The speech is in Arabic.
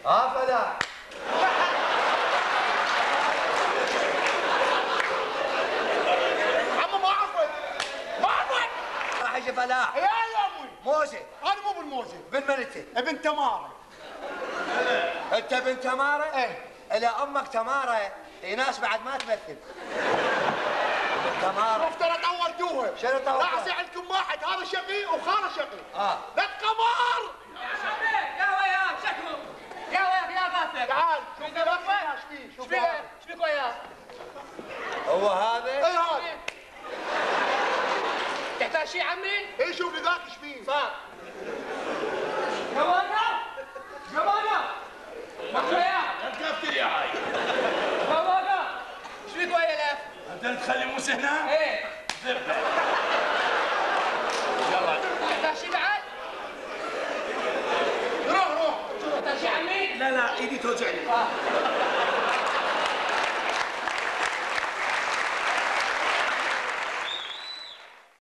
فلاح. عمو ما عرفت راح يجي فلاح. يا ابوي موزه. انا مو بالموزه. بن من انت؟ ابن تماره. انت بن تماره؟ ايه. الى امك تماره، في ناس بعد ما تمثل. تماره. شفت انا طورتوها. شنو طورتوها؟ لا عندكم واحد هذا شقي وخاله شقي. لا قمر. يا وياه شكله يا وياه يا غافر. تعال شوف لك ايش فيه. شوف فيك وياه. هو هذا؟ اي هذا. تحتاج شيء عمي؟ اي شوف لي ذاك ايش فيه. صار. جوانا ما وياه. انت كفتر يا حي. جوانا ايش فيك وياه لف؟ انت تخلي موسى هنا؟ ايه. زبده. يلا. تحتاج شيء بعد؟ روح تحتاج شيء عمي؟ لا ايدي توجعني.